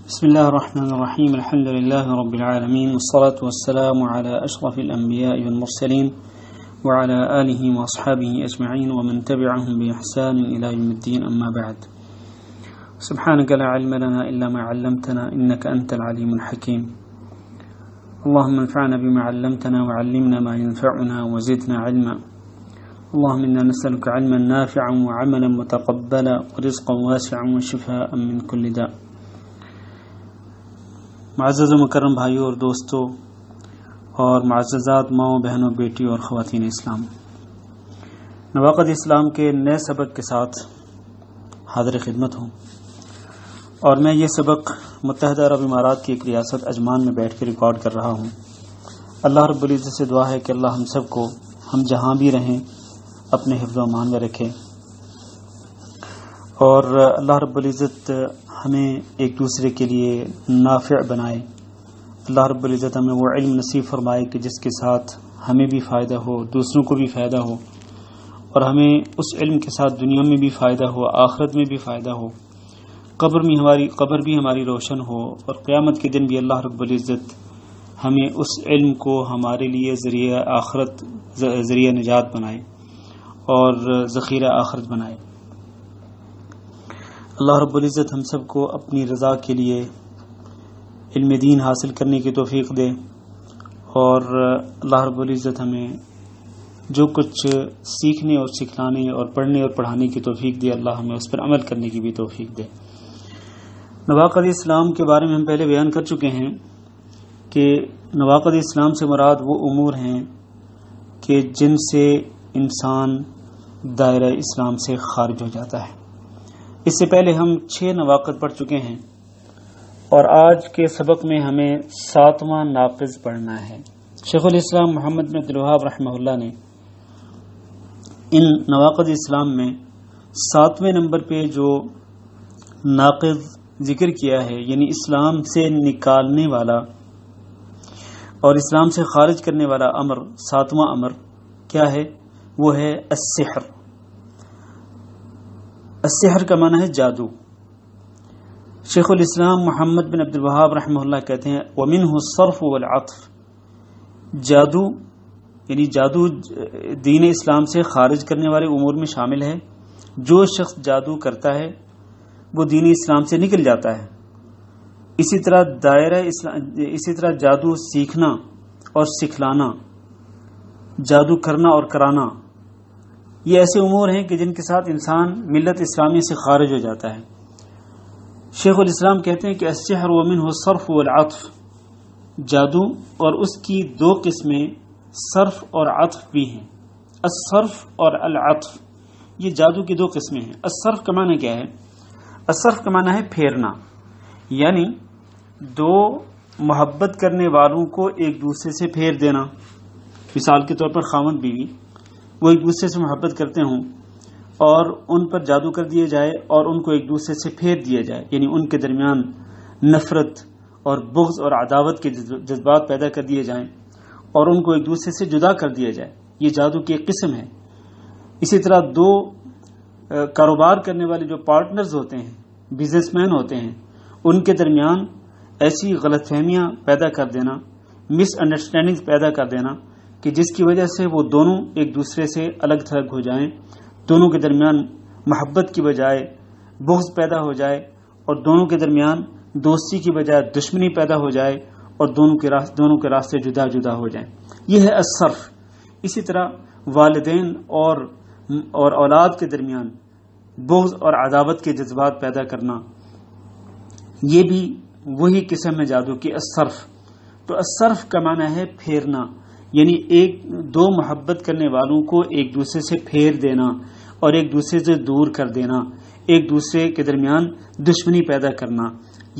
بسم الله الرحمن الرحيم الحمد لله رب العالمين والصلاة والسلام على أشرف الأنبياء والمرسلين وعلى آله وأصحابه أجمعين ومن تبعهم بإحسان إلى يوم الدين أما بعد سبحانك لا علم لنا إلا ما علمتنا إنك أنت العليم الحكيم اللهم انفعنا بما علمتنا وعلمنا ما ينفعنا وزدنا علما اللهم إنا نسألك علما نافعا وعملا متقبلا ورزقا واسعا وشفاء من كل داء. معزز و مکرم بھائیوں اور دوستوں اور معززات ماؤں بہنوں بیٹی اور خواتین اسلام، نواقد اسلام کے نئے سبق کے ساتھ حاضر خدمت ہوں، اور میں یہ سبق متحدہ عرب امارات کی ایک ریاست عجمان میں بیٹھ کے ریکارڈ کر رہا ہوں۔ اللہ رب العزت سے دعا ہے کہ اللہ ہم سب کو، ہم جہاں بھی رہیں، اپنے حفظ و امان میں رکھے، اور اللہ رب العزت ہمیں ایک دوسرے کے لیے نافع بنائے۔ اللہ رب العزت ہمیں وہ علم نصیب فرمائے کہ جس کے ساتھ ہمیں بھی فائدہ ہو، دوسروں کو بھی فائدہ ہو، اور ہمیں اس علم کے ساتھ دنیا میں بھی فائدہ ہو، آخرت میں بھی فائدہ ہو، قبر بھی ہماری روشن ہو، اور قیامت کے دن بھی اللہ رب العزت ہمیں اس علم کو ہمارے لیے ذریعہ آخرت، ذریعہ نجات بنائے اور ذخیرہ آخرت بنائے۔ اللہ رب العزت ہم سب کو اپنی رضا کے لیے علم دین حاصل کرنے کی توفیق دے، اور اللہ رب العزت ہمیں جو کچھ سیکھنے اور سکھلانے اور پڑھنے اور پڑھانے کی توفیق دے، اللہ ہمیں اس پر عمل کرنے کی بھی توفیق دے۔ نواقد اسلام کے بارے میں ہم پہلے بیان کر چکے ہیں کہ نواقد اسلام سے مراد وہ امور ہیں کہ جن سے انسان دائرہ اسلام سے خارج ہو جاتا ہے۔ اس سے پہلے ہم 6 نواقد پڑھ چکے ہیں، اور آج کے سبق میں ہمیں 7واں ناقض پڑھنا ہے۔ شیخ الاسلام محمد بن عبد الوہاب رحمہ اللہ نے ان نواقد اسلام میں 7ویں نمبر پہ جو ناقض ذکر کیا ہے، یعنی اسلام سے نکالنے والا اور اسلام سے خارج کرنے والا امر، 7واں امر کیا ہے؟ وہ ہے السحر۔ السحر کا معنی ہے جادو۔ شیخ الاسلام محمد بن عبد الوہاب رحمہ اللہ کہتے ہیں وَمِنْهُ الصَّرْفُ وَالْعَطْفُ، جادو یعنی جادو دین اسلام سے خارج کرنے والے امور میں شامل ہے۔ جو شخص جادو کرتا ہے وہ دین اسلام سے نکل جاتا ہے۔ اسی طرح جادو سیکھنا اور سکھلانا، جادو کرنا اور کرانا، یہ ایسے امور ہیں کہ جن کے ساتھ انسان ملت اسلامی سے خارج ہو جاتا ہے۔ شیخ الاسلام کہتے ہیں کہ السحر ومنہ الصرف والعطف، جادو اور اس کی 2 قسمیں صرف اور عطف بھی ہیں۔ الصرف اور العطف، یہ جادو کی 2 قسمیں ہیں۔ الصرف کا معنی کیا ہے؟ الصرف کا معنی ہے پھیرنا، یعنی 2 محبت کرنے والوں کو ایک دوسرے سے پھیر دینا۔ مثال کے طور پر خاوند بیوی وہ ایک دوسرے سے محبت کرتے ہوں اور ان پر جادو کر دیا جائے اور ان کو ایک دوسرے سے پھیر دیا جائے، یعنی ان کے درمیان نفرت اور بغض اور عداوت کے جذبات پیدا کر دیے جائیں اور ان کو ایک دوسرے سے جدا کر دیا جائے، یہ جادو کی ایک قسم ہے۔ اسی طرح 2 کاروبار کرنے والے جو پارٹنرز ہوتے ہیں، بزنس مین ہوتے ہیں، ان کے درمیان ایسی غلط فہمیاں پیدا کر دینا، مس انڈرسٹینڈنگ پیدا کر دینا کہ جس کی وجہ سے وہ دونوں ایک دوسرے سے الگ تھلگ ہو جائیں، دونوں کے درمیان محبت کی بجائے بغض پیدا ہو جائے، اور دونوں کے درمیان دوستی کی بجائے دشمنی پیدا ہو جائے، اور دونوں کے راستے جدا جدا ہو جائیں، یہ ہے الصرف۔ اسی طرح والدین اور اولاد کے درمیان بغض اور عداوت کے جذبات پیدا کرنا، یہ بھی وہی قسم ہے جادو کی، الصرف۔ تو الصرف کا معنی ہے پھیرنا، یعنی 2 محبت کرنے والوں کو ایک دوسرے سے پھیر دینا اور ایک دوسرے سے دور کر دینا، ایک دوسرے کے درمیان دشمنی پیدا کرنا،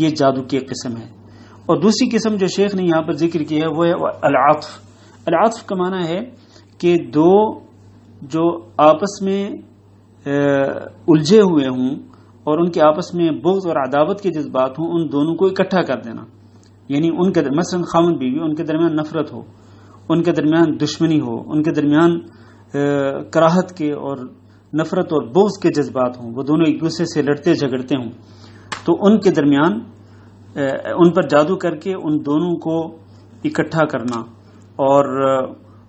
یہ جادو کی ایک قسم ہے۔ اور دوسری قسم جو شیخ نے یہاں پر ذکر کی ہے وہ ہے العطف۔ العطف کا معنی ہے کہ 2 جو آپس میں الجھے ہوئے ہوں اور ان کے آپس میں بغض اور عداوت کے جذبات ہوں، ان دونوں کو اکٹھا کر دینا، یعنی ان کے مثلا خاوند بیوی، ان کے درمیان نفرت ہو، ان کے درمیان دشمنی ہو، ان کے درمیان کراہت کے اور نفرت اور بغض کے جذبات ہوں، وہ دونوں ایک دوسرے سے لڑتے جھگڑتے ہوں، تو ان کے درمیان ان پر جادو کر کے ان دونوں کو اکٹھا کرنا اور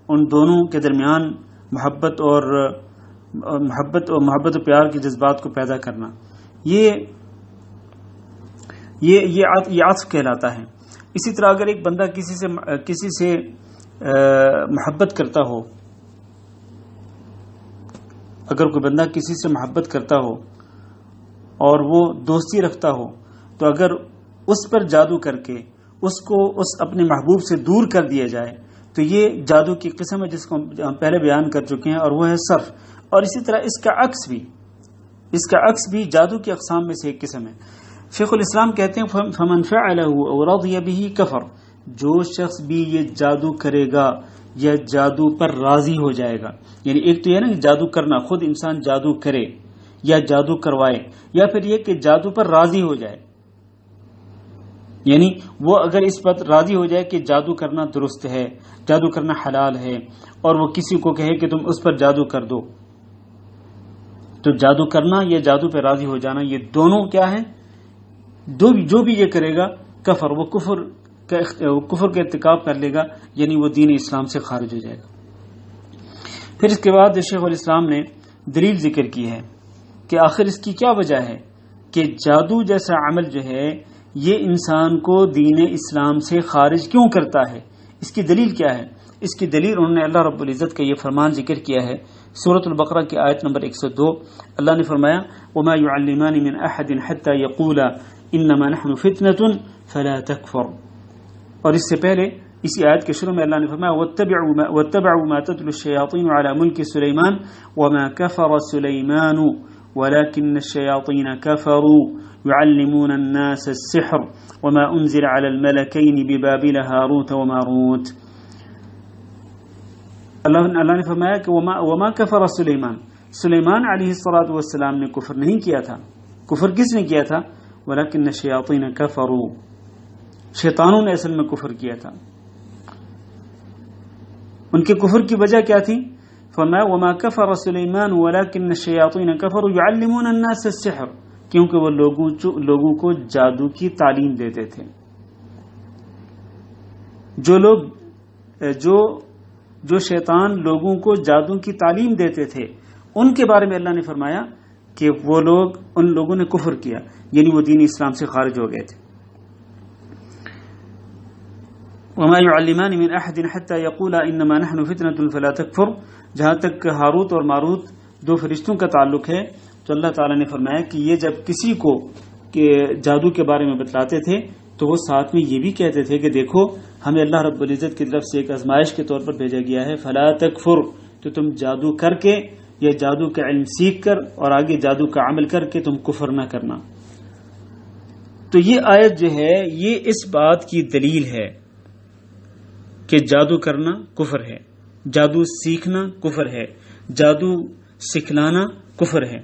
ان دونوں کے درمیان محبت و پیار کے جذبات کو پیدا کرنا، یہ عطف کہلاتا ہے۔ اسی طرح اگر ایک بندہ کسی سے محبت کرتا ہو، اگر کوئی بندہ کسی سے محبت کرتا ہو اور وہ دوستی رکھتا ہو، تو اگر اس پر جادو کر کے اس کو اس اپنے محبوب سے دور کر دیا جائے تو یہ جادو کی قسم ہے جس کو ہم پہلے بیان کر چکے ہیں، اور وہ ہے صرف۔ اور اسی طرح اس کا عکس بھی جادو کی اقسام میں سے ایک قسم ہے۔ شیخ الاسلام کہتے ہیں فمن فعله او رضی به کفر، جو شخص بھی یہ جادو کرے گا یا جادو پر راضی ہو جائے گا، یعنی ایک تو یہ نا کہ جادو کرنا، خود انسان جادو کرے یا جادو کروائے، یا پھر یہ کہ جادو پر راضی ہو جائے، یعنی وہ اگر اس پر راضی ہو جائے کہ جادو کرنا درست ہے، جادو کرنا حلال ہے، اور وہ کسی کو کہے کہ تم اس پر جادو کر دو، تو جادو کرنا یا جادو پہ راضی ہو جانا، یہ دونوں کیا ہیں؟ جو بھی یہ کرے گا کفر، وہ کفر کا ارتکاب کر لے گا، یعنی وہ دین اسلام سے خارج ہو جائے گا۔ پھر اس کے بعد شیخ الاسلام نے دلیل ذکر کی ہے کہ آخر اس کی کیا وجہ ہے کہ جادو جیسا عمل جو ہے یہ انسان کو دین اسلام سے خارج کیوں کرتا ہے، اس کی دلیل کیا ہے؟ اس کی دلیل انہوں نے اللہ رب العزت کا یہ فرمان ذکر کیا ہے سورۃ البقرہ کی آیت نمبر 102۔ اللہ نے فرمایا وما يعلمان من احد حتى يقولا انما نحن فتنة فلا تكفر، اور اس سے پہلے اسی آیت کے شروع میں اللہ نے فرمایا واتبعوا ما تتلو الشياطين على ملك سليمان وما كفر سليمان ولكن الشياطين كفروا يعلمون الناس السحر وما انزل على الملكين ببابل هاروت وماروت۔ اللہ نے فرمایا کہ وما کفر سلیمان علیہ الصلاۃ والسلام نے کفر نہیں کیا تھا۔ کفر کس نے کیا تھا؟ ولکن الشیاطین کفروا، شیطانوں نے اصل میں کفر کیا تھا۔ ان کے کفر کی وجہ کیا تھی؟ فرمایا وما کفر سلیمان ولکن الشیاطین کفروا یعلمون الناس السحر، کیونکہ وہ لوگوں کو جادو کی تعلیم دیتے تھے۔ جو شیطان لوگوں کو جادو کی تعلیم دیتے تھے ان کے بارے میں اللہ نے فرمایا کہ ان لوگوں نے کفر کیا، یعنی وہ دین اسلام سے خارج ہو گئے تھے۔ وما يعلمان من احد حتى يقولا انما نحن فتنة فلا تكفر، جہاں تک ہاروت اور ماروت دو فرشتوں کا تعلق ہے تو اللہ تعالیٰ نے فرمایا کہ یہ جب کسی کو جادو کے بارے میں بتلاتے تھے تو وہ ساتھ میں یہ بھی کہتے تھے کہ دیکھو ہمیں اللہ رب العزت کی طرف سے ایک آزمائش کے طور پر بھیجا گیا ہے، فلا تکفر، تو تم جادو کر کے یا جادو کا علم سیکھ کر اور آگے جادو کا عمل کر کے تم کفر نہ کرنا۔ تو یہ آیت جو ہے یہ اس بات کی دلیل ہے کہ جادو کرنا کفر ہے، جادو سیکھنا کفر ہے، جادو سکھلانا کفر ہے۔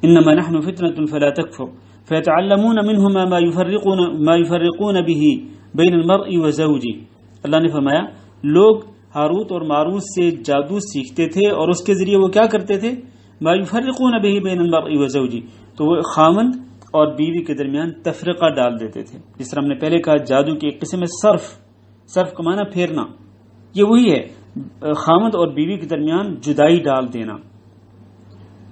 انما نحن فتنة فلا تکفر فیتعلمون منہما ما یفرقون به بین المرء وزوجہ۔ اللہ نے فرمایا لوگ ہاروت اور ماروت سے جادو سیکھتے تھے اور اس کے ذریعے وہ کیا کرتے تھے؟ ما یفرقون به بین المرء وزوجہ، تو وہ خامند اور بیوی کے درمیان تفرقہ ڈال دیتے تھے۔ جس طرح ہم نے پہلے کہا جادو کی ایک قسم ہے صرف کا معنی پھیرنا، یہ وہی ہے خامند اور بیوی کے درمیان جدائی ڈال دینا۔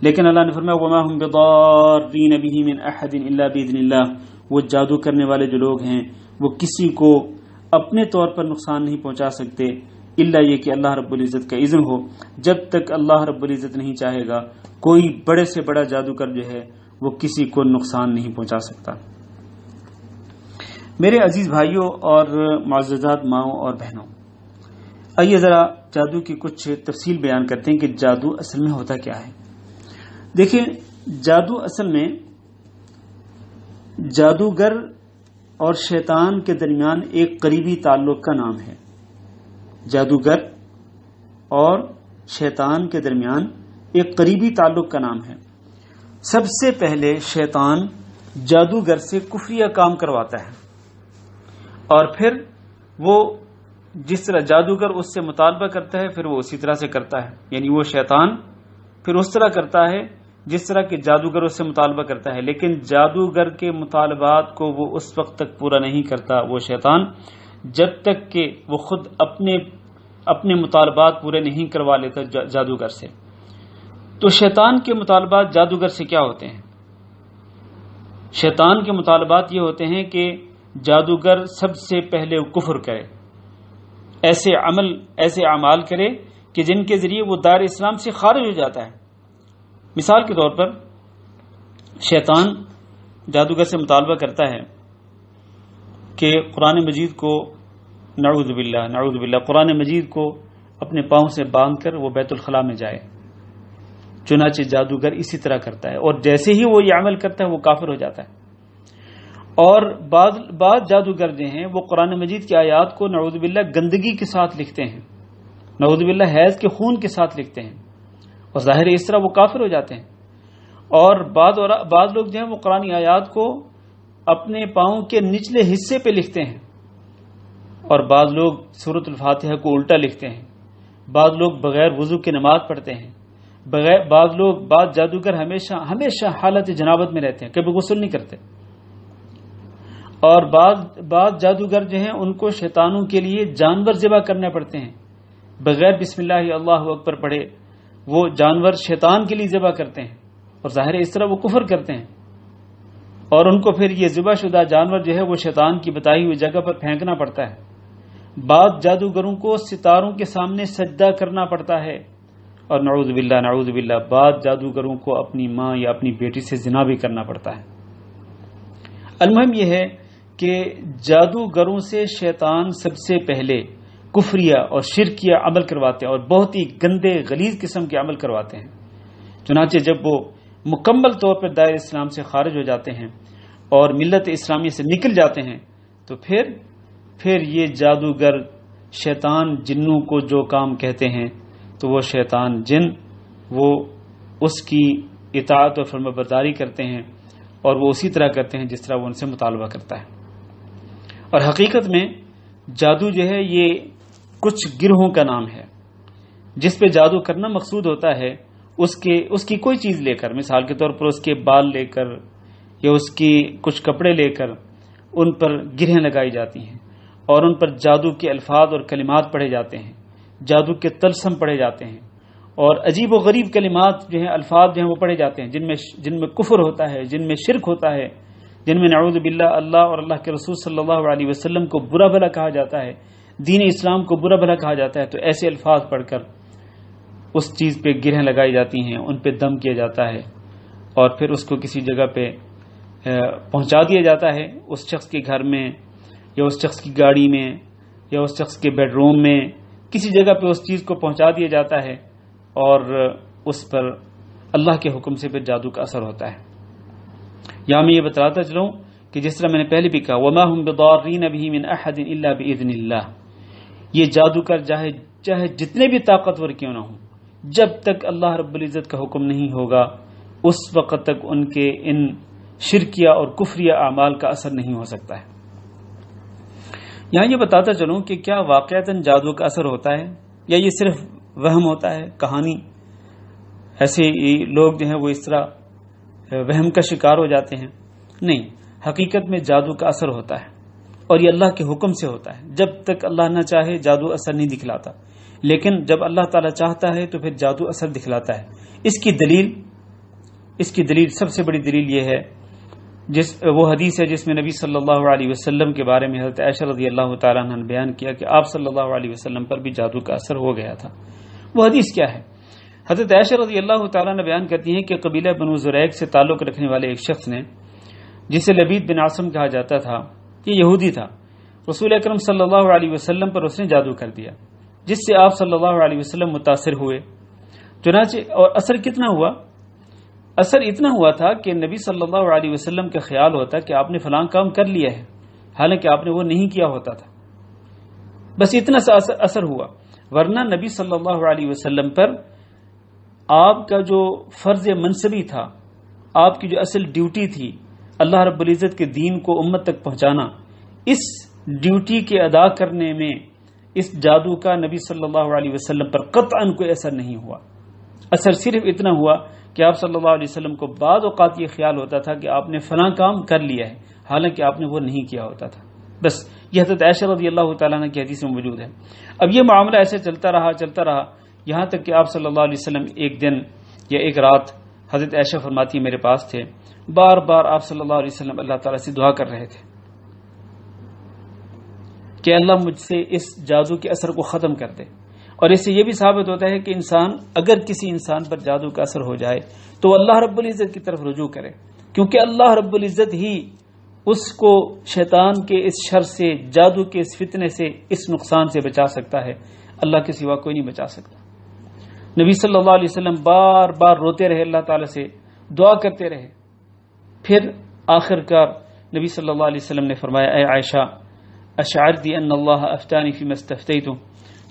لیکن اللہ نے فرمایا وما هم بضارین به من احد الا باذن اللہ، وہ جادو کرنے والے جو لوگ ہیں وہ کسی کو اپنے طور پر نقصان نہیں پہنچا سکتے الا یہ کہ اللہ رب العزت کا اذن ہو۔ جب تک اللہ رب العزت نہیں چاہے گا کوئی بڑے سے بڑا جادوگر جو ہے وہ کسی کو نقصان نہیں پہنچا سکتا۔ میرے عزیز بھائیوں اور معززات ماؤں اور بہنوں، آئیے ذرا جادو کی کچھ تفصیل بیان کرتے ہیں کہ جادو اصل میں ہوتا کیا ہے۔ دیکھیں جادو اصل میں جادوگر اور شیطان کے درمیان ایک قریبی تعلق کا نام ہے۔ جادوگر اور شیطان کے درمیان ایک قریبی تعلق کا نام ہے۔ سب سے پہلے شیطان جادوگر سے کفریہ کام کرواتا ہے اور پھر وہ جس طرح جادوگر اس سے مطالبہ کرتا ہے پھر وہ اسی طرح سے کرتا ہے، یعنی وہ شیطان پھر اس طرح کرتا ہے جس طرح کہ جادوگر اس سے مطالبہ کرتا ہے، لیکن جادوگر کے مطالبات کو وہ اس وقت تک پورا نہیں کرتا وہ شیطان جب تک کہ وہ خود اپنے مطالبات پورے نہیں کروا لیتا جادوگر سے۔ تو شیطان کے مطالبات جادوگر سے کیا ہوتے ہیں؟ شیطان کے مطالبات یہ ہوتے ہیں کہ جادوگر سب سے پہلے کفر کرے، ایسے اعمال کرے کہ جن کے ذریعے وہ دائرہ اسلام سے خارج ہو جاتا ہے۔ مثال کے طور پر شیطان جادوگر سے مطالبہ کرتا ہے کہ قرآن مجید کو نعوذ باللہ قرآن مجید کو اپنے پاؤں سے باندھ کر وہ بیت الخلاء میں جائے۔ چنانچہ جادوگر اسی طرح کرتا ہے، اور جیسے ہی وہ یہ عمل کرتا ہے وہ کافر ہو جاتا ہے۔ اور بعض جادوگر جو ہیں وہ قرآن مجید کی آیات کو نعوذ باللہ گندگی کے ساتھ لکھتے ہیں، نعوذ باللہ حیض کے خون کے ساتھ لکھتے ہیں، اور ظاہر اس طرح وہ کافر ہو جاتے ہیں۔ اور بعض لوگ جو ہیں وہ قرآن آیات کو اپنے پاؤں کے نچلے حصے پہ لکھتے ہیں، اور بعض لوگ سورۃ الفاتحہ کو الٹا لکھتے ہیں، بعض لوگ بغیر وضو کے نماز پڑھتے ہیں، بعض جادوگر ہمیشہ حالت جنابت میں رہتے ہیں، کبھی غسل نہیں کرتے۔ اور بعض جادوگر جو ہیں ان کو شیطانوں کے لیے جانور ذبح کرنے پڑتے ہیں، بغیر بسم اللہ اللہ اکبر پڑھے وہ جانور شیطان کے لیے ذبح کرتے ہیں، اور ظاہر اس طرح وہ کفر کرتے ہیں، اور ان کو پھر یہ ذبح شدہ جانور جو ہے وہ شیطان کی بتائی ہوئی جگہ پر پھینکنا پڑتا ہے۔ بعض جادوگروں کو ستاروں کے سامنے سجدہ کرنا پڑتا ہے، اور نعوذ باللہ بعض جادوگروں کو اپنی ماں یا اپنی بیٹی سے زنا بھی کرنا پڑتا ہے۔ المہم یہ ہے کہ جادوگروں سے شیطان سب سے پہلے کفریہ اور شرکیہ عمل کرواتے ہیں، اور بہت ہی گندے غلیظ قسم کے عمل کرواتے ہیں۔ چنانچہ جب وہ مکمل طور پر دائرہ اسلام سے خارج ہو جاتے ہیں اور ملت اسلامی سے نکل جاتے ہیں تو پھر یہ جادوگر شیطان جنوں کو جو کام کہتے ہیں تو وہ شیطان جن وہ اس کی اطاعت اور فرمانبرداری کرتے ہیں، اور وہ اسی طرح کرتے ہیں جس طرح وہ ان سے مطالبہ کرتا ہے۔ اور حقیقت میں جادو جو ہے یہ کچھ گروہوں کا نام ہے جس پہ جادو کرنا مقصود ہوتا ہے اس کی کوئی چیز لے کر، مثال کے طور پر اس کے بال لے کر یا اس کی کچھ کپڑے لے کر ان پر گرہیں لگائی جاتی ہیں، اور ان پر جادو کے الفاظ اور کلمات پڑھے جاتے ہیں، جادو کے طلسم پڑھے جاتے ہیں، اور عجیب و غریب کلمات جو ہیں، الفاظ جو ہیں وہ پڑھے جاتے ہیں جن میں کفر ہوتا ہے، جن میں شرک ہوتا ہے، جن میں نعوذ باللہ اللہ اور اللہ کے رسول صلی اللہ علیہ وسلم کو برا بھلا کہا جاتا ہے، دین اسلام کو برا بھلا کہا جاتا ہے۔ تو ایسے الفاظ پڑھ کر اس چیز پہ گرہیں لگائی جاتی ہیں، ان پہ دم کیا جاتا ہے، اور پھر اس کو کسی جگہ پہ پہنچا دیا جاتا ہے، اس شخص کے گھر میں یا اس شخص کی گاڑی میں یا اس شخص کے بیڈ روم میں، کسی جگہ پہ اس چیز کو پہنچا دیا جاتا ہے، اور اس پر اللہ کے حکم سے پھر جادو کا اثر ہوتا ہے۔ یہاں میں یہ بتاتا چلوں کہ جس طرح میں نے پہلے بھی کہا وَمَا هُمْ بِضَارِّينَ بِهِ مِنْ أَحَدٍ إِلَّا بِإِذْنِ اللَّهِ، یہ جادوگر چاہے جتنے بھی طاقتور کیوں نہ ہوں، جب تک اللہ رب العزت کا حکم نہیں ہوگا اس وقت تک ان کے ان شرکیہ اور کفریہ اعمال کا اثر نہیں ہو سکتا ہے۔ یہاں یہ بتاتا چلوں کہ کیا واقعتاً جادو کا اثر ہوتا ہے یا یہ صرف وہم ہوتا ہے، کہانی، ایسے لوگ جو ہیں وہ اس طرح وہم کا شکار ہو جاتے ہیں؟ نہیں، حقیقت میں جادو کا اثر ہوتا ہے، اور یہ اللہ کے حکم سے ہوتا ہے۔ جب تک اللہ نہ چاہے جادو اثر نہیں دکھلاتا، لیکن جب اللہ تعالیٰ چاہتا ہے تو پھر جادو اثر دکھلاتا ہے۔ اس کی دلیل سب سے بڑی دلیل یہ ہے وہ حدیث ہے جس میں نبی صلی اللہ علیہ وسلم کے بارے میں حضرت عائشہ رضی اللہ تعالیٰ عنہ نے بیان کیا کہ آپ صلی اللہ علیہ وسلم پر بھی جادو کا اثر ہو گیا تھا۔ وہ حدیث کیا ہے؟ حضرت عائشہ رضی اللہ تعالیٰ نے بیان کرتی ہیں کہ قبیلہ بنو زریق سے تعلق رکھنے والے ایک شخص نے، جسے لبید بن عاصم کہا جاتا تھا، یہ یہودی تھا، رسول اکرم صلی اللہ علیہ وسلم پر اس نے جادو کر دیا، جس سے آپ صلی اللہ علیہ وسلم متاثر ہوئے۔ چنانچہ اور اثر کتنا ہوا؟ اثر اتنا ہوا تھا کہ نبی صلی اللہ علیہ وسلم کا خیال ہوتا کہ آپ نے فلاں کام کر لیا ہے، حالانکہ آپ نے وہ نہیں کیا ہوتا تھا۔ بس اتنا سا اثر ہوا، ورنہ نبی صلی اللہ علیہ وسلم پر آپ کا جو فرض منصبی تھا، آپ کی جو اصل ڈیوٹی تھی اللہ رب العزت کے دین کو امت تک پہنچانا، اس ڈیوٹی کے ادا کرنے میں اس جادو کا نبی صلی اللہ علیہ وسلم پر قطعاً کوئی اثر نہیں ہوا۔ اثر صرف اتنا ہوا کہ آپ صلی اللہ علیہ وسلم کو بعض اوقات یہ خیال ہوتا تھا کہ آپ نے فلاں کام کر لیا ہے حالانکہ آپ نے وہ نہیں کیا ہوتا تھا. بس یہ حضرت عائشہ رضی اللہ تعالیٰ عنہ کی حدیث میں موجود ہے. اب یہ معاملہ ایسے چلتا رہا یہاں تک کہ آپ صلی اللہ علیہ وسلم ایک دن یا ایک رات، حضرت عائشہ فرماتی میرے پاس تھے، بار بار آپ صلی اللہ علیہ وسلم اللہ تعالیٰ سے دعا کر رہے تھے کہ اللہ مجھ سے اس جادو کے اثر کو ختم کر دے. اور اس سے یہ بھی ثابت ہوتا ہے کہ انسان اگر کسی انسان پر جادو کا اثر ہو جائے تو اللہ رب العزت کی طرف رجوع کرے، کیونکہ اللہ رب العزت ہی اس کو شیطان کے اس شر سے، جادو کے اس فتنے سے، اس نقصان سے بچا سکتا ہے. اللہ کے سوا کوئی نہیں بچا سکتا. نبی صلی اللہ علیہ وسلم بار بار روتے رہے، اللہ تعالیٰ سے دعا کرتے رہے. پھر آخر کار نبی صلی اللہ علیہ وسلم نے فرمایا، اے عائشہ اشعرتی ان اللہ افتانی فیما استفتیت،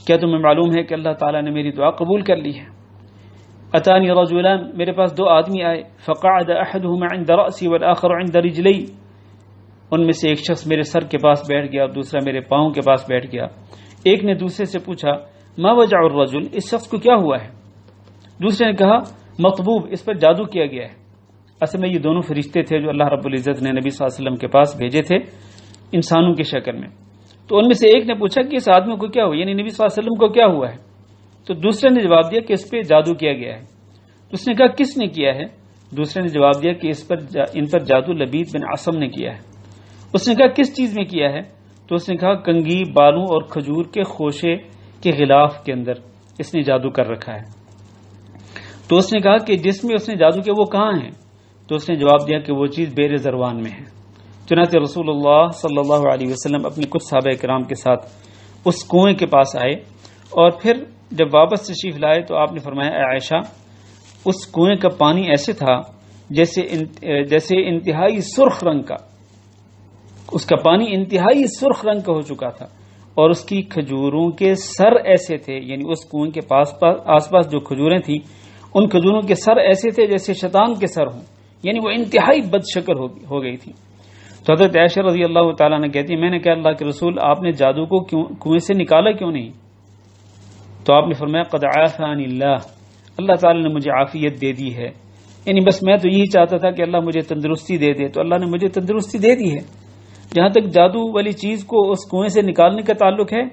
کیا تمہیں معلوم ہے کہ اللہ تعالیٰ نے میری دعا قبول کر لی ہے؟ اتانی رجلان، میرے پاس دو آدمی آئے، فقعد احدهما عند رأسی والآخر عند رجلی، ان میں سے ایک شخص میرے سر کے پاس بیٹھ گیا اور دوسرا میرے پاؤں کے پاس بیٹھ گیا. ایک نے دوسرے سے پوچھا ما وجع الرجل، اس شخص کو کیا ہوا ہے؟ دوسرے نے کہا مطبوب، اس پر جادو کیا گیا ہے. اصل میں یہ دونوں فرشتے تھے جو اللہ رب العزت نے نبی صلی اللہ علیہ وسلم کے پاس بھیجے تھے انسانوں کی شکل میں. تو ان میں سے ایک نے پوچھا کہ اس آدمی کو کیا ہوا، یعنی نبی صلی اللہ علیہ وسلم کو کیا ہوا ہے؟ تو دوسرے نے جواب دیا کہ اس پہ جادو کیا گیا ہے. تو اس نے کہا کس نے کیا ہے؟ دوسرے نے جواب دیا کہ ان پر جادو لبید بن عاصم نے کیا ہے. اس نے کہا کس چیز میں کیا ہے؟ تو اس نے کہا کنگھی، بالوں اور کھجور کے خوشے کے غلاف کے اندر اس نے جادو کر رکھا ہے. تو اس نے کہا کہ جس میں اس نے جادو کیا وہ کہاں ہیں؟ تو اس نے جواب دیا کہ وہ چیز بیر زروان میں ہے. چنانچہ رسول اللہ صلی اللہ علیہ وسلم اپنے کچھ صحابہ کرام کے ساتھ اس کنویں کے پاس آئے، اور پھر جب واپس تشریف لائے تو آپ نے فرمایا اے عائشہ، اس کنویں کا پانی ایسے تھا جیسے انتہائی سرخ رنگ کا، اس کا پانی انتہائی سرخ رنگ کا ہو چکا تھا، اور اس کی کھجوروں کے سر ایسے تھے، یعنی اس کنویں کے آس پاس جو کھجوریں تھیں ان کھجوروں کے سر ایسے تھے جیسے شیطان کے سر ہوں، یعنی وہ انتہائی بد شکل ہو گئی تھی. تو حضرت عائشہ رضی اللہ تعالیٰ نے کہتی میں نے کہا اللہ کے رسول آپ نے جادو کو کنویں سے نکالا کیوں نہیں؟ تو آپ نے فرمایا قد عافانی اللہ تعالیٰ نے مجھے عافیت دے دی ہے، یعنی بس میں تو یہی چاہتا تھا کہ اللہ مجھے تندرستی دے دے، تو اللہ نے مجھے تندرستی دے دی ہے. جہاں تک جادو والی چیز کو اس کنویں سے نکالنے کا تعلق ہے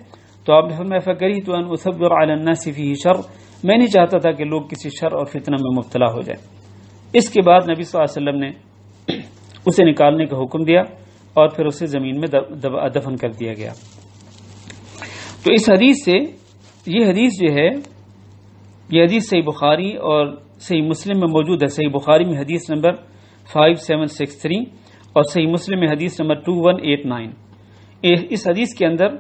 تو آپ نے فرمایا فکرہت ان اصبر علی الناس فیہ شر، میں نہیں چاہتا تھا کہ لوگ کسی شر اور فتنہ میں مبتلا ہو جائیں. اس کے بعد نبی صلی اللہ علیہ وسلم نے اسے نکالنے کا حکم دیا اور پھر اسے زمین میں دفن کر دیا گیا. تو اس حدیث سے یہ حدیث جو ہے یہ حدیث صحیح بخاری اور صحیح مسلم میں موجود ہے. صحیح بخاری میں حدیث نمبر 5763 اور صحیح مسلم میں حدیث نمبر 2189. اس حدیث کے اندر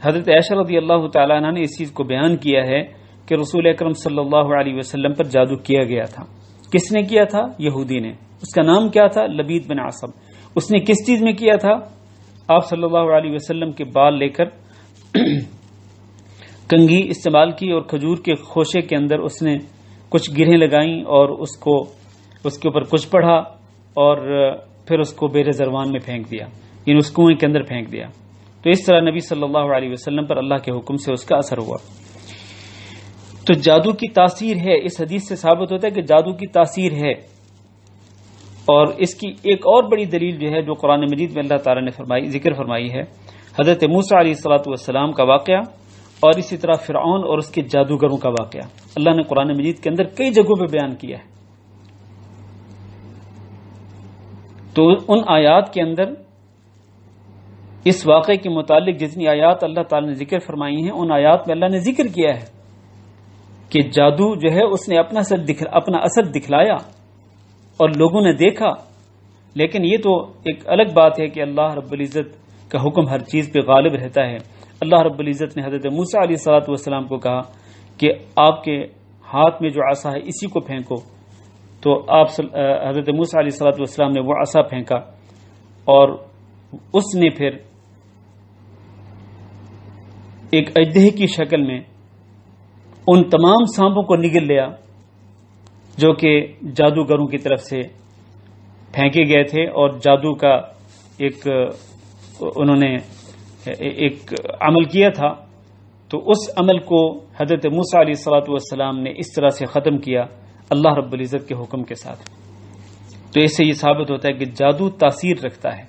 حضرت عائشہ رضی اللہ تعالیٰ عنہ نے اس چیز کو بیان کیا ہے کہ رسول اکرم صلی اللہ علیہ وسلم پر جادو کیا گیا تھا. کس نے کیا تھا؟ یہودی نے. اس کا نام کیا تھا؟ لبید بن عاصم. اس نے کس چیز میں کیا تھا؟ آپ صلی اللہ علیہ وسلم کے بال لے کر کنگھی استعمال کی اور کھجور کے خوشے کے اندر اس نے کچھ گرہیں لگائیں اور اس کے اوپر کچھ پڑھا اور پھر اس کو بیر زروان میں پھینک دیا، یعنی اس کنویں کے اندر پھینک دیا. تو اس طرح نبی صلی اللہ علیہ وسلم پر اللہ کے حکم سے اس کا اثر ہوا. تو جادو کی تاثیر ہے، اس حدیث سے ثابت ہوتا ہے کہ جادو کی تاثیر ہے. اور اس کی ایک اور بڑی دلیل جو ہے جو قرآن مجید میں اللہ تعالیٰ نے ذکر فرمائی ہے، حضرت موسیٰ علیہ الصلوۃ والسلام کا واقعہ اور اسی طرح فرعون اور اس کے جادوگروں کا واقعہ اللہ نے قرآن مجید کے اندر کئی جگہوں پہ بیان کیا ہے. تو ان آیات کے اندر اس واقعے کے متعلق جتنی آیات اللہ تعالیٰ نے ذکر فرمائی ہیں ان آیات میں اللہ نے ذکر کیا ہے کہ جادو جو ہے اس نے اپنا اثر دکھلایا اور لوگوں نے دیکھا. لیکن یہ تو ایک الگ بات ہے کہ اللہ رب العزت کا حکم ہر چیز پہ غالب رہتا ہے. اللہ رب العزت نے حضرت موسیٰ علیہ الصلوۃ والسلام کو کہا کہ آپ کے ہاتھ میں جو عصا ہے اسی کو پھینکو. تو حضرت موسیٰ علیہ الصلوۃ والسلام نے وہ عصا پھینکا اور اس نے پھر ایک اژدہے کی شکل میں ان تمام سانپوں کو نگل لیا جو کہ جادوگروں کی طرف سے پھینکے گئے تھے، اور جادو کا انہوں نے ایک عمل کیا تھا. تو اس عمل کو حضرت موسیٰ علیہ الصلوۃ والسلام نے اس طرح سے ختم کیا اللہ رب العزت کے حکم کے ساتھ۔ تو اس سے یہ ثابت ہوتا ہے کہ جادو تاثیر رکھتا ہے۔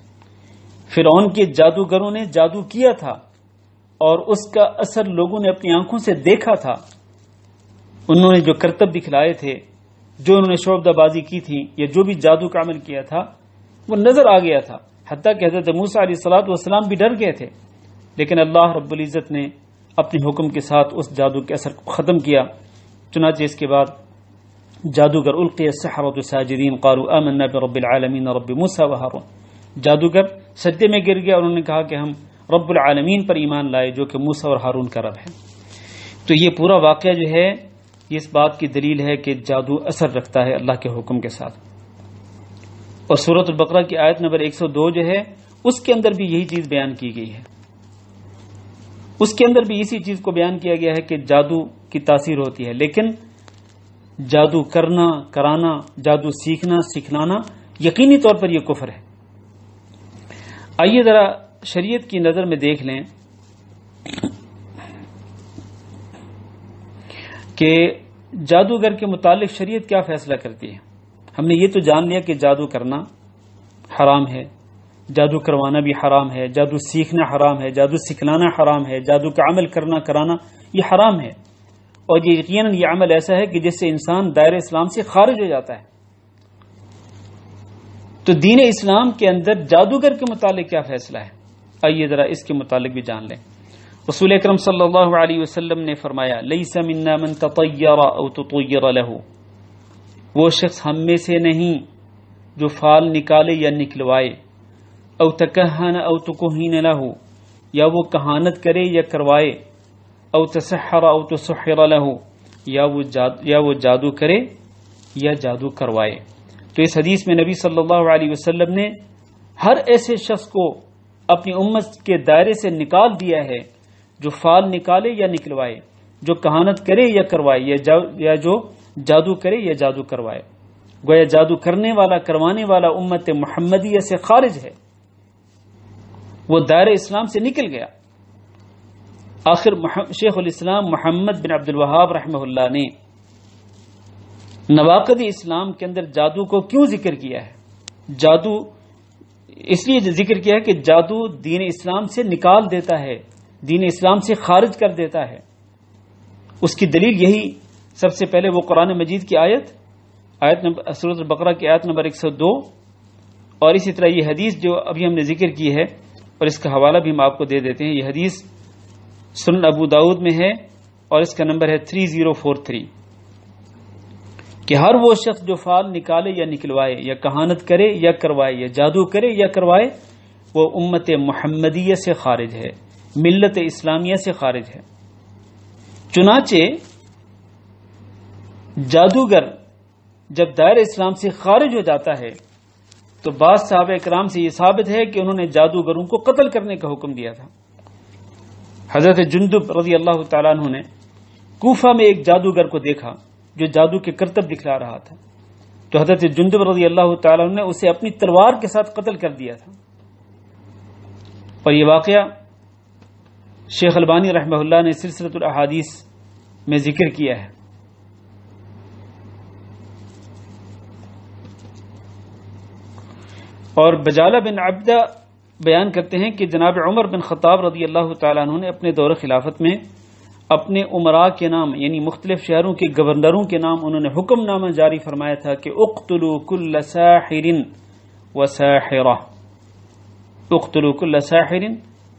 فرعون کے جادوگروں نے جادو کیا تھا اور اس کا اثر لوگوں نے اپنی آنکھوں سے دیکھا تھا۔ انہوں نے جو کرتب دکھلائے تھے، جو انہوں نے شعبدہ بازی کی تھی یا جو بھی جادو کا عمل کیا تھا وہ نظر آ گیا تھا، حتیٰ کہ حضرت موسیٰ علیہ الصلوۃ والسلام بھی ڈر گئے تھے، لیکن اللہ رب العزت نے اپنے حکم کے ساتھ اس جادو کے اثر کو ختم کیا۔ چنانچہ اس کے بعد جادوگر القی السحرۃ ساجدین قالوا آمنا برب العالمین رب موسیٰ و ہارون، جادوگر سجدے میں گر گیا اور انہوں نے کہا کہ ہم رب العالمین پر ایمان لائے جو کہ موسیٰ اور ہارون کا رب ہے۔ تو یہ پورا واقعہ جو ہے یہ اس بات کی دلیل ہے کہ جادو اثر رکھتا ہے اللہ کے حکم کے ساتھ۔ اور سورۃ البقرہ کی آیت نمبر 102 جو ہے اس کے اندر بھی یہی چیز بیان کی گئی ہے، اس کے اندر بھی اسی چیز کو بیان کیا گیا ہے کہ جادو کی تاثیر ہوتی ہے، لیکن جادو کرنا، کرانا، جادو سیکھنا، سکھلانا یقینی طور پر یہ کفر ہے۔ آئیے ذرا شریعت کی نظر میں دیکھ لیں کہ جادوگر کے متعلق شریعت کیا فیصلہ کرتی ہے۔ ہم نے یہ تو جان لیا کہ جادو کرنا حرام ہے، جادو کروانا بھی حرام ہے، جادو سیکھنا حرام ہے، جادو سکھلانا حرام ہے، جادو کا عمل کرنا کرانا یہ حرام ہے، اور یہ یقیناً یہ عمل ایسا ہے کہ جس سے انسان دائرہ اسلام سے خارج ہو جاتا ہے۔ تو دین اسلام کے اندر جادوگر کے متعلق کیا فیصلہ ہے، آئیے ذرا اس کے متعلق بھی جان لیں۔ رسول اکرم صلی اللہ علیہ وسلم نے فرمایا لیس منا من تطیر او تطیر له، وہ شخص ہم میں سے نہیں جو فال نکالے یا نکلوائے، او تکہن او تکہین له، یا وہ کہانت کرے یا کروائے، او تسحر او تسحر له، یا وہ جادو کرے یا جادو کروائے۔ تو اس حدیث میں نبی صلی اللہ علیہ وسلم نے ہر ایسے شخص کو اپنی امت کے دائرے سے نکال دیا ہے جو فال نکالے یا نکلوائے، جو کہانت کرے یا کروائے، یا جو جادو کرے یا جادو کروائے۔ گویا جادو کرنے والا، کروانے والا امت محمدیہ سے خارج ہے، وہ دائرہ اسلام سے نکل گیا۔ آخر شیخ الاسلام محمد بن عبد الوہاب رحمہ اللہ نے نواقض اسلام کے اندر جادو کو کیوں ذکر کیا ہے؟ جادو اس لیے ذکر کیا ہے کہ جادو دین اسلام سے نکال دیتا ہے، دین اسلام سے خارج کر دیتا ہے۔ اس کی دلیل یہی سب سے پہلے وہ قرآن مجید کی آیت نمبر سورۃ البقرہ کی آیت نمبر 102، اور اسی طرح یہ حدیث جو ابھی ہم نے ذکر کی ہے، اور اس کا حوالہ بھی ہم آپ کو دے دیتے ہیں۔ یہ حدیث سنن ابو داؤد میں ہے اور اس کا نمبر ہے 3043، کہ ہر وہ شخص جو فال نکالے یا نکلوائے، یا کہانت کرے یا کروائے، یا جادو کرے یا کروائے، وہ امت محمدیہ سے خارج ہے، ملت اسلامیہ سے خارج ہے۔ چنانچہ جادوگر جب دائرہ اسلام سے خارج ہو جاتا ہے تو بعض صحابہ کرام سے یہ ثابت ہے کہ انہوں نے جادوگروں کو قتل کرنے کا حکم دیا تھا۔ حضرت جندب رضی اللہ تعالیٰ عنہ نے کوفہ میں ایک جادوگر کو دیکھا جو جادو کے کرتب دکھلا رہا تھا، تو حضرت جندب رضی اللہ تعالیٰ عنہ نے اسے اپنی تلوار کے ساتھ قتل کر دیا تھا۔ اور یہ واقعہ شیخ البانی رحمہ اللہ نے سلسلۃ الاحادیث میں ذکر کیا ہے۔ اور بجالہ بن عبدہ بیان کرتے ہیں کہ جناب عمر بن خطاب رضی اللہ تعالیٰ عنہ نے اپنے دور خلافت میں اپنے عمراء کے نام، یعنی مختلف شہروں کے گورنروں کے نام انہوں نے حکم نامہ جاری فرمایا تھا کہ اقتلوا کل ساحر وساحرہ، اقتلوا کل ساحر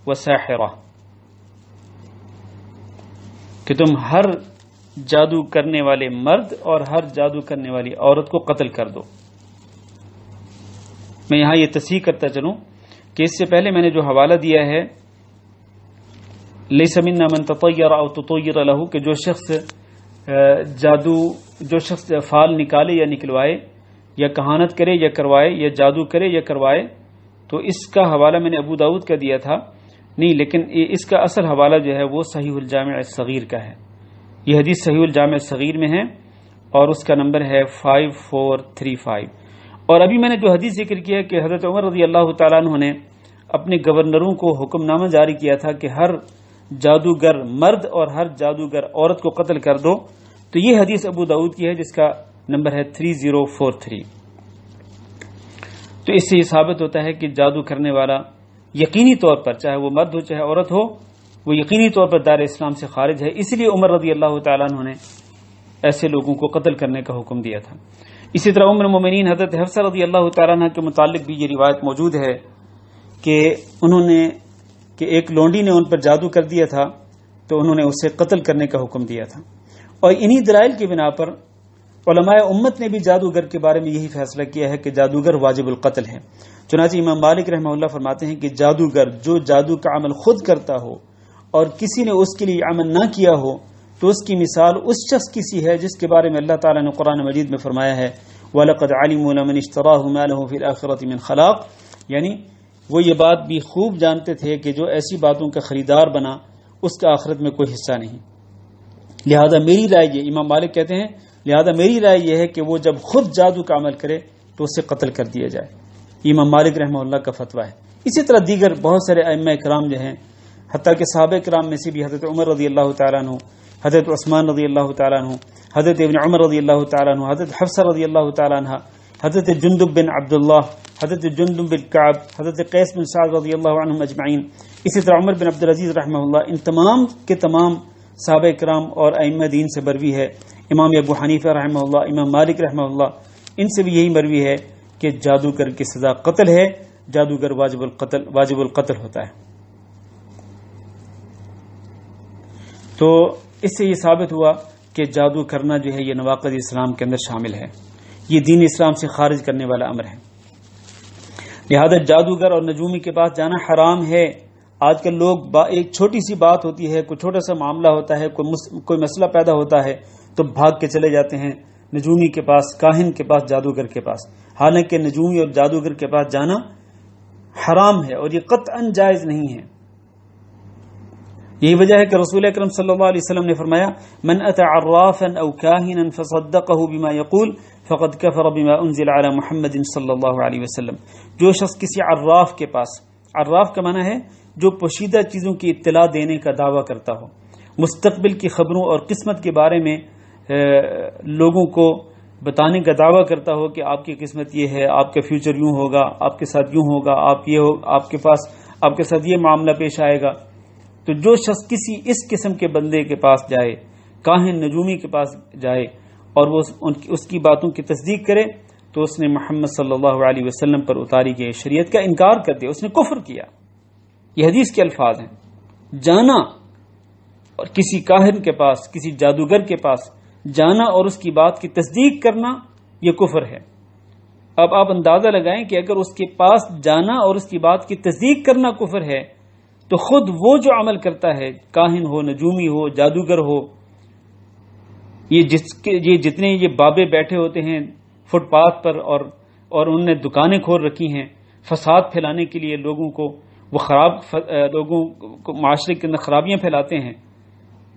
وساحرہ، کہ تم ہر جادو کرنے والے مرد اور ہر جادو کرنے والی عورت کو قتل کر دو۔ میں یہاں یہ تصحیح کرتا چلوں کہ اس سے پہلے میں نے جو حوالہ دیا ہے لیس منا من تطیر او تطیر له، کہ جو شخص فال نکالے یا نکلوائے، یا کہانت کرے یا کروائے، یا جادو کرے یا کروائے، تو اس کا حوالہ میں نے ابو داؤد کا دیا تھا نہیں، لیکن اس کا اصل حوالہ جو ہے وہ صحیح الجامع الصغیر کا ہے۔ یہ حدیث صحیح الجامع الصغیر میں ہے اور اس کا نمبر ہے 5435۔ اور ابھی میں نے جو حدیث ذکر کیا کہ حضرت عمر رضی اللہ تعالیٰ عنہ نے اپنے گورنروں کو حکم نامہ جاری کیا تھا کہ ہر جادوگر مرد اور ہر جادوگر عورت کو قتل کر دو، تو یہ حدیث ابو داؤد کی ہے جس کا نمبر ہے 3043۔ تو اس سے یہ ثابت ہوتا ہے کہ جادو کرنے والا یقینی طور پر، چاہے وہ مرد ہو چاہے عورت ہو، وہ یقینی طور پر دار اسلام سے خارج ہے۔ اسی لیے عمر رضی اللہ تعالیٰ عنہ نے ایسے لوگوں کو قتل کرنے کا حکم دیا تھا۔ اسی طرح ام المومنین حضرت حفصہ رضی اللہ تعالیٰ عنہ کے متعلق بھی یہ روایت موجود ہے کہ انہوں نے کہ ایک لونڈی نے ان پر جادو کر دیا تھا تو انہوں نے اسے قتل کرنے کا حکم دیا تھا، اور انہی دلائل کی بنا پر علماء امت نے بھی جادوگر کے بارے میں یہی فیصلہ کیا ہے کہ جادوگر واجب القتل ہے۔ چنانچہ امام مالک رحمہ اللہ فرماتے ہیں کہ جادوگر جو جادو کا عمل خود کرتا ہو اور کسی نے اس کے لیے عمل نہ کیا ہو تو اس کی مثال اس شخص کی سی ہے جس کے بارے میں اللہ تعالیٰ نے قرآن مجید میں فرمایا ہے وَلَقَدْ عَلِمُوا لَمَنِ اشْتَرَاهُ مَا لَهُ فِي الْآخِرَةِ مِنْ خَلَاقٍ، یعنی وہ یہ بات بھی خوب جانتے تھے کہ جو ایسی باتوں کا خریدار بنا اس کا آخرت میں کوئی حصہ نہیں۔ لہذا میری رائے یہ، امام مالک کہتے ہیں لہذا میری رائے یہ ہے کہ وہ جب خود جادو کا عمل کرے تو اسے قتل کر دیا جائے۔ امام مالک رحمہ اللہ کا فتویٰ ہے۔ اسی طرح دیگر بہت سارے ائمہ کرام جو ہیں، حتیٰ کہ صحابہ کرام میں سے بھی حضرت عمر رضی اللہ تعالیٰ عنہ، حضرت عثمان رضی اللہ تعالیٰ عنہ، حضرت ابن عمر رضی اللہ تعالیٰ عنہ، حضرت حفصہ رضی اللہ تعالیٰ عنہ، حضرت جندب بن عبداللہ، حضرت جندب بن کعب، حضرت قیس بن سعد رضی اللہ عنہم اجمعین، اسی طرح عمر بن عبدالعزیز رحمہ اللہ، ان تمام کے تمام صحابہ کرام اور ائمہ دین سے مروی ہے۔ امام ابو حنیفہ رحمہ اللہ، امام مالک رحمہ اللہ، ان سے بھی یہی مروی ہے کہ جادوگر کی سزا قتل ہے، جادوگر واجب القتل ہوتا ہے۔ تو اس سے یہ ثابت ہوا کہ جادو کرنا جو ہے یہ نواقض اسلام کے اندر شامل ہے، یہ دین اسلام سے خارج کرنے والا امر ہے۔ لہذا جادوگر اور نجومی کے پاس جانا حرام ہے۔ آج کل لوگ ایک چھوٹی سی بات ہوتی ہے، کوئی چھوٹا سا معاملہ ہوتا ہے، کوئی مسئلہ پیدا ہوتا ہے تو بھاگ کے چلے جاتے ہیں نجومی کے پاس، کاہن کے پاس، جادوگر کے پاس، حالانکہ نجومی اور جادوگر کے پاس جانا حرام ہے اور یہ قطعاً جائز نہیں ہے۔ یہی وجہ ہے کہ رسول اکرم صلی اللہ علیہ وسلم نے فرمایا من اتى عرافا او کاہنا فصدقه بما يقول فقد كفر بما انزل على محمد صلی اللہ علیہ وسلم۔ جو شخص کسی عراف کے پاس، عراف کا معنی ہے جو پوشیدہ چیزوں کی اطلاع دینے کا دعویٰ کرتا ہو، مستقبل کی خبروں اور قسمت کے بارے میں لوگوں کو بتانے کا دعویٰ کرتا ہو کہ آپ کی قسمت یہ ہے، آپ کا فیوچر یوں ہوگا، آپ کے ساتھ یوں ہوگا، آپ کے ساتھ یہ معاملہ پیش آئے گا۔ تو جو شخص کسی اس قسم کے بندے کے پاس جائے، کاہن نجومی کے پاس جائے اور وہ اس کی باتوں کی تصدیق کرے تو اس نے محمد صلی اللہ علیہ وسلم پر اتاری گئی شریعت کا انکار کر دیا، اس نے کفر کیا۔ یہ حدیث کے الفاظ ہیں۔ جانا اور کسی کاہن کے پاس، کسی جادوگر کے پاس جانا اور اس کی بات کی تصدیق کرنا یہ کفر ہے۔ اب آپ اندازہ لگائیں کہ اگر اس کے پاس جانا اور اس کی بات کی تصدیق کرنا کفر ہے تو خود وہ جو عمل کرتا ہے، کاہن ہو، نجومی ہو، جادوگر ہو، یہ جتنے یہ بابے بیٹھے ہوتے ہیں فٹ پاتھ پر اور انہوں نے دکانیں کھول رکھی ہیں فساد پھیلانے کے لیے، لوگوں کو معاشرے کے اندر خرابیاں پھیلاتے ہیں،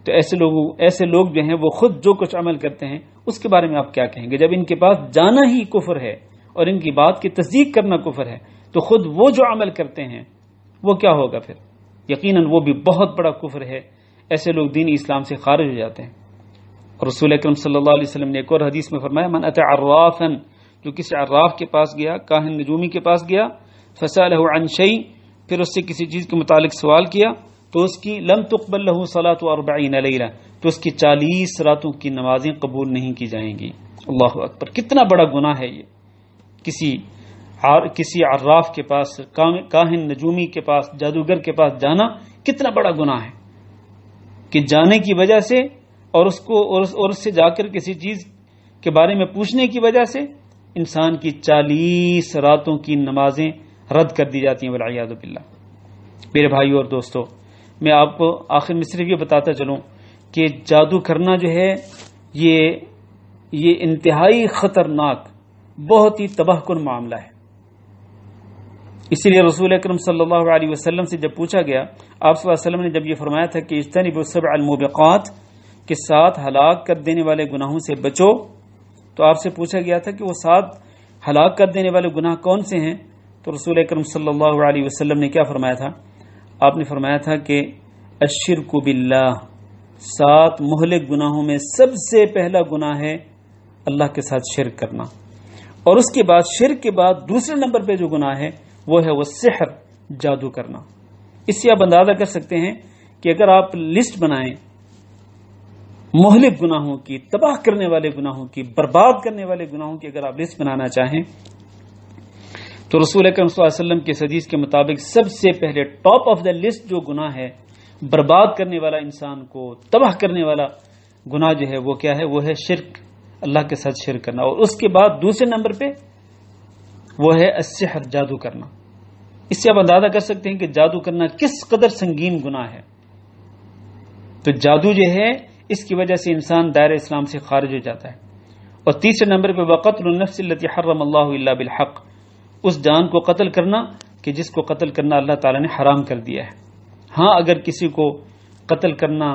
تو ایسے لوگ جو ہیں وہ خود جو کچھ عمل کرتے ہیں اس کے بارے میں آپ کیا کہیں گے؟ جب ان کے پاس جانا ہی کفر ہے اور ان کی بات کی تصدیق کرنا کفر ہے تو خود وہ جو عمل کرتے ہیں وہ کیا ہوگا پھر؟ یقیناً وہ بھی بہت بڑا کفر ہے۔ ایسے لوگ دین اسلام سے خارج ہو جاتے ہیں۔ اور رسول اکرم صلی اللہ علیہ وسلم نے ایک اور حدیث میں فرمایا من اتى عرافا، جو کسی عراف کے پاس گیا، کاہن نجومی کے پاس گیا، فسألہ عن شیء، پھر اس سے کسی چیز کے متعلق سوال کیا تو اس کی لم تقبل له صلاة 40 لیلہ، تو اس کی 40 راتوں کی نمازیں قبول نہیں کی جائیں گی۔ اللہ اکبر، کتنا بڑا گناہ ہے یہ! کسی عراف کے پاس، کاہن نجومی کے پاس، جادوگر کے پاس جانا کتنا بڑا گناہ ہے کہ جانے کی وجہ سے اور اس سے جا کر کسی چیز کے بارے میں پوچھنے کی وجہ سے انسان کی 40 راتوں کی نمازیں رد کر دی جاتی ہیں والعیاذ باللہ۔ میرے بھائیو اور دوستو، میں آپ کو آخر میں صرف یہ بتاتا چلوں کہ جادو کرنا جو ہے یہ انتہائی خطرناک، بہت ہی تباہ کن معاملہ ہے۔ اسی لیے رسول اکرم صلی اللہ علیہ وسلم سے جب پوچھا گیا، آپ صلی اللہ علیہ وسلم نے جب یہ فرمایا تھا کہ اجتنبوا السبع الموبقات، کہ 7 ہلاک کر دینے والے گناہوں سے بچو، تو آپ سے پوچھا گیا تھا کہ وہ 7 ہلاک کر دینے والے گناہ کون سے ہیں؟ تو رسول اکرم صلی اللہ علیہ وسلم نے کیا فرمایا تھا؟ آپ نے فرمایا تھا کہ الشرک باللہ، 7 مہلک گناہوں میں سب سے پہلا گناہ ہے اللہ کے ساتھ شرک کرنا. اور اس کے بعد شرک کے بعد دوسرے نمبر پہ جو گناہ ہے وہ ہے وہ سحر، جادو کرنا. اس سے آپ اندازہ کر سکتے ہیں کہ اگر آپ لسٹ بنائیں مہلک گناہوں کی، تباہ کرنے والے گناہوں کی، برباد کرنے والے گناہوں کی، اگر آپ لسٹ بنانا چاہیں تو رسول اکرم صلی اللہ علیہ وسلم کے حدیث کے مطابق سب سے پہلے ٹاپ آف دا لسٹ جو گناہ ہے، برباد کرنے والا، انسان کو تباہ کرنے والا گناہ جو ہے وہ کیا ہے؟ وہ ہے شرک، اللہ کے ساتھ شرک کرنا. اور اس کے بعد دوسرے نمبر پہ وہ ہے السحر، جادو کرنا. اس سے آپ اندازہ کر سکتے ہیں کہ جادو کرنا کس قدر سنگین گناہ ہے. تو جادو جو ہے اس کی وجہ سے انسان دائرہ اسلام سے خارج ہو جاتا ہے. اور تیسرے نمبر پہ وقتل النفس التي حرم اللہ الا بالحق، اس جان کو قتل کرنا کہ جس کو قتل کرنا اللہ تعالی نے حرام کر دیا ہے. ہاں اگر کسی کو قتل کرنا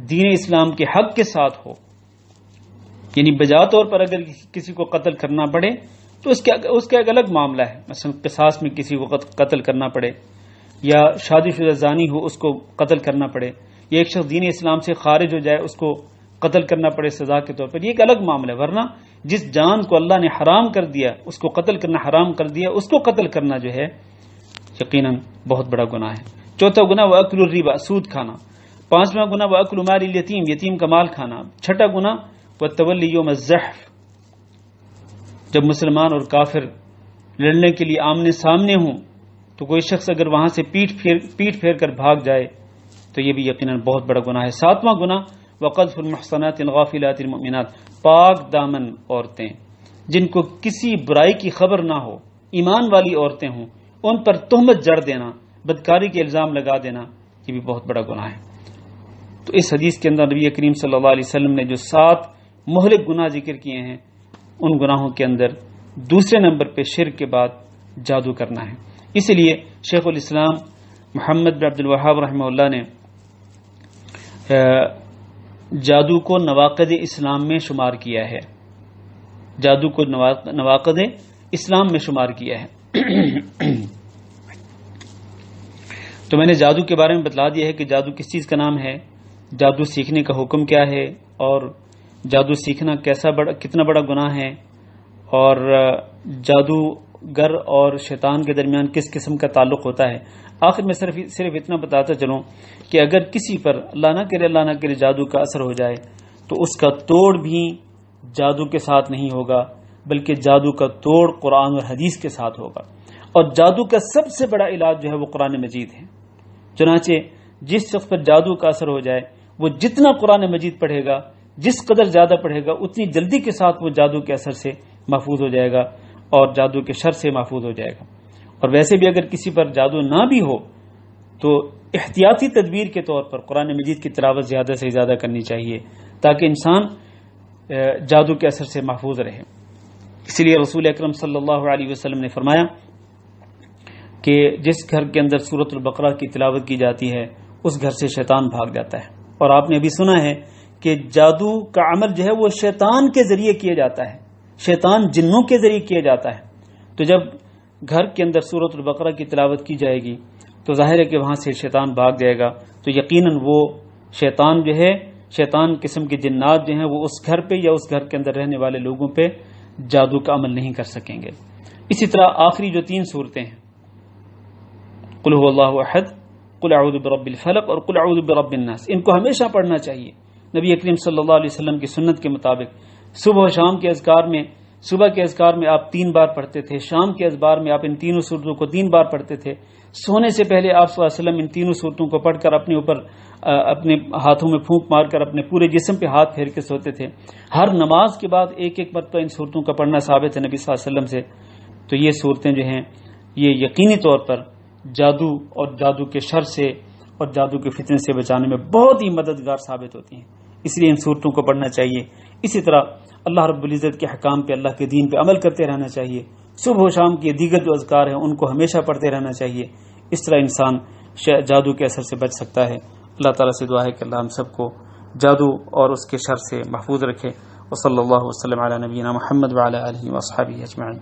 دین اسلام کے حق کے ساتھ ہو، یعنی بجا طور پر اگر کسی کو قتل کرنا پڑے تو اس کا ایک الگ معاملہ ہے. مثلا قصاص میں کسی کو قتل کرنا پڑے، یا شادی شدہ زانی ہو اس کو قتل کرنا پڑے، یا ایک شخص دین اسلام سے خارج ہو جائے اس کو قتل کرنا پڑے سزا کے طور پر، یہ ایک الگ معاملہ ہے. ورنہ جس جان کو اللہ نے حرام کر دیا، اس کو قتل کرنا حرام کر دیا، اس کو قتل کرنا جو ہے یقیناً بہت بڑا گناہ ہے. چوتھا گناہ وَأَكْلُ الرِّبَا، سود کھانا. پانچواں گناہ وَأَكْلُ مَالِ الْيَتِيمِ، یتیم کا مال کھانا. چھٹا گناہ وَالتَّوَلِّي يَوْمَ الزَّحْفِ، جب مسلمان اور کافر لڑنے کے لیے آمنے سامنے ہوں تو کوئی شخص اگر وہاں سے پیٹ پھیر کر بھاگ جائے تو یہ بھی یقیناً بہت بڑا گناہ ہے. ساتواں گناہ وَقَذْفُ الْمُحْصَنَاتِ الْغَافِلَاتِ الْمُؤْمِنَاتِ، پاک دامن عورتیں جن کو کسی برائی کی خبر نہ ہو، ایمان والی عورتیں ہوں، ان پر تہمت جڑ دینا، بدکاری کے الزام لگا دینا، یہ بھی بہت بڑا گناہ ہے. تو اس حدیث کے اندر نبی کریم صلی اللہ علیہ وسلم نے جو 7 مہلک گناہ ذکر کیے ہیں، ان گناہوں کے اندر دوسرے نمبر پہ شرک کے بعد جادو کرنا ہے. اس لیے شیخ الاسلام محمد بن عبد الوہاب رحمہ اللہ نے جادو کو نواقض اسلام میں شمار کیا ہے. جادو کو نواقض اسلام میں شمار کیا ہے. تو میں نے جادو کے بارے میں بتلا دیا ہے کہ جادو کس چیز کا نام ہے، جادو سیکھنے کا حکم کیا ہے، اور جادو سیکھنا کتنا بڑا گناہ ہے، اور جادوگر اور شیطان کے درمیان کس قسم کا تعلق ہوتا ہے. آخر میں صرف اتنا بتاتا چلوں کہ اگر کسی پر اللہ نہ کرے جادو کا اثر ہو جائے تو اس کا توڑ بھی جادو کے ساتھ نہیں ہوگا، بلکہ جادو کا توڑ قرآن اور حدیث کے ساتھ ہوگا. اور جادو کا سب سے بڑا علاج جو ہے وہ قرآن مجید ہے. چنانچہ جس شخص پر جادو کا اثر ہو جائے وہ جتنا قرآن مجید پڑھے گا، جس قدر زیادہ پڑھے گا، اتنی جلدی کے ساتھ وہ جادو کے اثر سے محفوظ ہو جائے گا اور جادو کے شر سے محفوظ ہو جائے گا. اور ویسے بھی اگر کسی پر جادو نہ بھی ہو تو احتیاطی تدبیر کے طور پر قرآن مجید کی تلاوت زیادہ سے زیادہ کرنی چاہیے تاکہ انسان جادو کے اثر سے محفوظ رہے. اس لیے رسول اکرم صلی اللہ علیہ وسلم نے فرمایا کہ جس گھر کے اندر سورۃ البقرہ کی تلاوت کی جاتی ہے اس گھر سے شیطان بھاگ جاتا ہے. اور آپ نے ابھی سنا ہے کہ جادو کا عمل جو ہے وہ شیطان کے ذریعے کیا جاتا ہے، شیطان جنوں کے ذریعے کیا جاتا ہے. تو جب گھر کے اندر سورۃ البقرہ کی تلاوت کی جائے گی تو ظاہر ہے کہ وہاں سے شیطان بھاگ جائے گا. تو یقیناً وہ شیطان جو ہے، شیطان قسم کے جنات جو ہیں وہ اس گھر پہ یا اس گھر کے اندر رہنے والے لوگوں پہ جادو کا عمل نہیں کر سکیں گے. اسی طرح آخری جو 3 صورتیں ہیں، قل هو اللہ احد، قل اعوذ برب الفلق اور قل اعوذ برب الناس، ان کو ہمیشہ پڑھنا چاہیے. نبی کریم صلی اللہ علیہ وسلم کی سنت کے مطابق صبح و شام کے اذکار میں، صبح کے اذکار میں آپ 3 بار پڑھتے تھے، شام کے اذکار میں آپ ان تینوں صورتوں کو 3 بار پڑھتے تھے. سونے سے پہلے آپ صلی اللہ علیہ وسلم ان تینوں صورتوں کو پڑھ کر اپنے اوپر اپنے ہاتھوں میں پھونک مار کر اپنے پورے جسم پہ ہاتھ پھیر کے سوتے تھے. ہر نماز کے بعد ایک مرتبہ ان صورتوں کا پڑھنا ثابت ہے نبی صلی اللہ علیہ وسلم سے. تو یہ صورتیں جو ہیں یہ یقینی طور پر جادو اور جادو کے شر سے اور جادو کے فتنے سے بچانے میں بہت ہی مددگار ثابت ہوتی ہیں، اس لیے ان صورتوں کو پڑھنا چاہیے. اسی طرح اللہ رب العزت کے حکام پہ، اللہ کے دین پہ عمل کرتے رہنا چاہیے. صبح و شام کے دیگر جو اذکار ہیں ان کو ہمیشہ پڑھتے رہنا چاہیے. اس طرح انسان جادو کے اثر سے بچ سکتا ہے. اللہ تعالیٰ سے دعا ہے کہ اللہ ہم سب کو جادو اور اس کے شر سے محفوظ رکھے. وصلی اللہ وسلم علی نبینا محمد وعلی آلہ واصحابہ اجمعین.